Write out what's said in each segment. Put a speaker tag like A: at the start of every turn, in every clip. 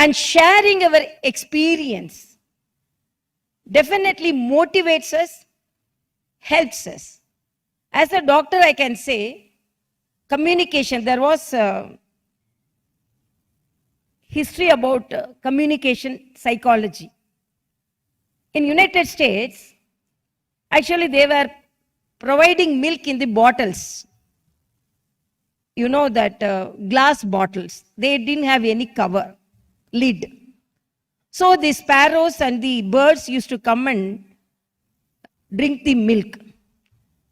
A: and sharing our experience definitely motivates us, helps us. As a doctor, I can say, communication, there was a history about communication psychology. In United States, actually they were providing milk in the bottles. You know that glass bottles, they didn't have any cover, lid. So the sparrows and the birds used to come and drink the milk.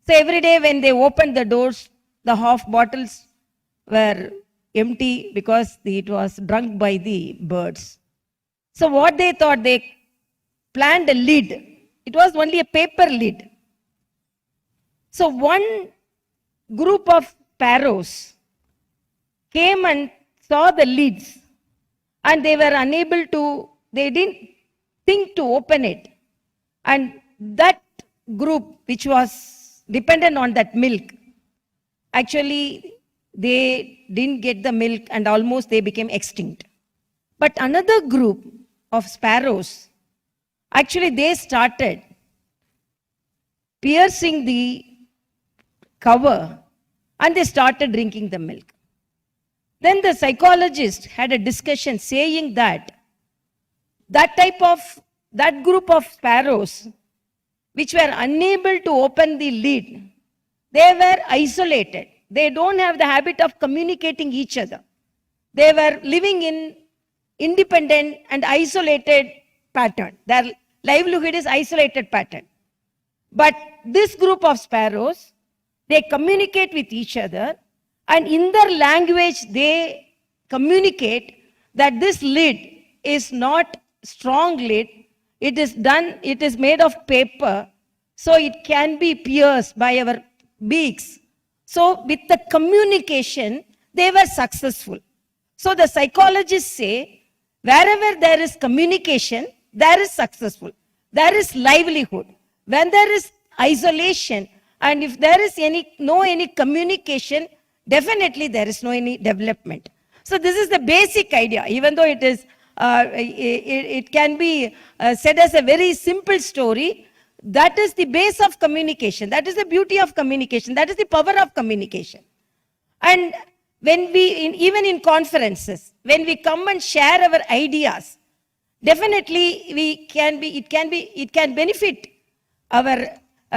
A: So every day when they opened the doors, the half bottles were empty because it was drunk by the birds. So what they thought, they planned a lid. It was only a paper lid. So one group of sparrows came and saw the lids, and they were unable to, they didn't think to open it. And that group which was dependent on that milk, actually they didn't get the milk and almost they became extinct. But another group of sparrows, actually they started piercing the cover and they started drinking the milk. Then the psychologist had a discussion saying that that group of sparrows which were unable to open the lid, they were isolated. They don't have the habit of communicating each other. They were living in independent and isolated pattern. Their livelihood is isolated pattern. But this group of sparrows, they communicate with each other, and in their language they communicate that this lid is not strong lid. It is made of paper, so it can be pierced by our beaks. So with the communication, they were successful. So the psychologists say, wherever there is communication, there is successful. There is livelihood. When there is isolation, and if there is any communication, definitely there is no any development. So this is the basic idea, even though it is, it can be said as a very simple story. That is the base of communication. That is the beauty of communication. That is the power of communication. And when we, even in conferences, when we come and share our ideas, definitely it can benefit our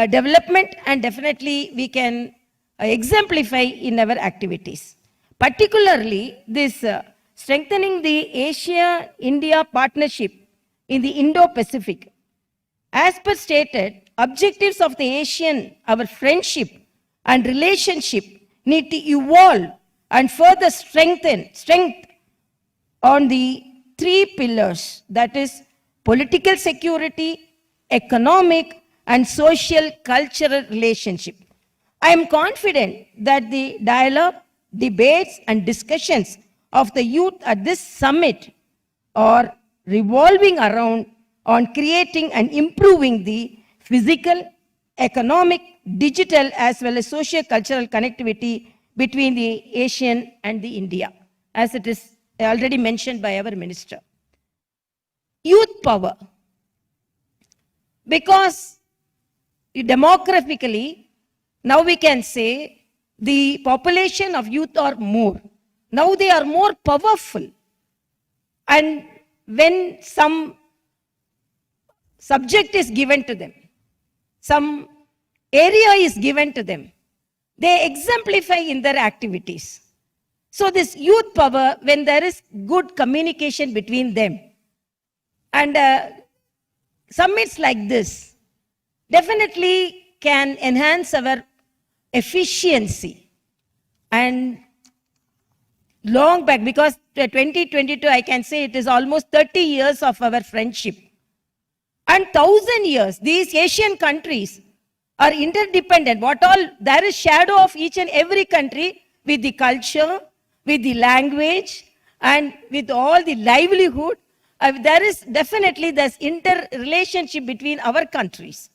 A: development, and definitely we can exemplify in our activities. Particularly this strengthening the Asia-India partnership in the Indo-Pacific. As per stated, objectives of the ASEAN, our friendship and relationship need to evolve and further strength on the three pillars, that is political security, economic and social cultural relationship. I am confident that the dialogue, debates and discussions of the youth at this summit are revolving around on creating and improving the physical, economic, digital as well as socio-cultural connectivity between the ASEAN and the India, as it is already mentioned by our minister. Youth power. Because demographically, now we can say the population of youth are more. Now they are more powerful. And when some subject is given to them, some area is given to them, they exemplify in their activities. So this youth power, when there is good communication between them, and summits like this definitely can enhance our efficiency. And long back, because 2022, I can say it is almost 30 years of our friendship. And 1,000 years, these Asian countries are interdependent. What all, there is shadow of each and every country with the culture, with the language, and with all the livelihood. There is definitely this interrelationship between our countries.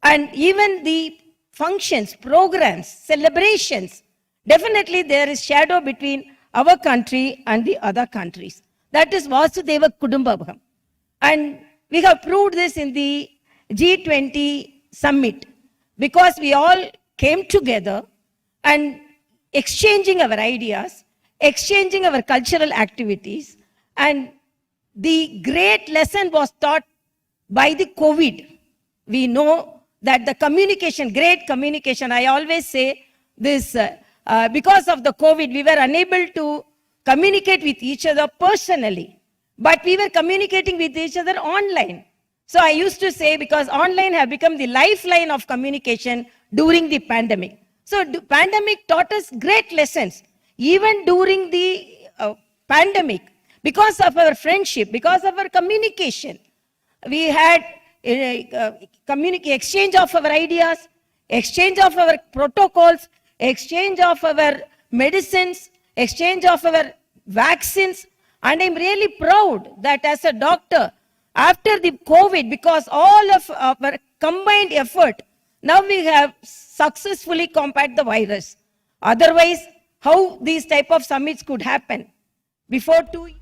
A: And even the functions, programs, celebrations, definitely there is shadow between our country and the other countries. That is Vasudeva Kudumbakam. And we have proved this in the G20 summit because we all came together and exchanging our ideas, exchanging our cultural activities, and the great lesson was taught by the COVID. We know that the communication, great communication, I always say this, because of the COVID, we were unable to communicate with each other personally, but we were communicating with each other online. So I used to say, because online have become the lifeline of communication during the pandemic. So pandemic taught us great lessons. Even during the pandemic, because of our friendship, because of our communication, we had exchange of our ideas, exchange of our protocols, exchange of our medicines, exchange of our vaccines. And I'm really proud that as a doctor, after the COVID, because all of our combined effort, now we have successfully combated the virus. Otherwise, how these type of summits could happen? Before 2 years,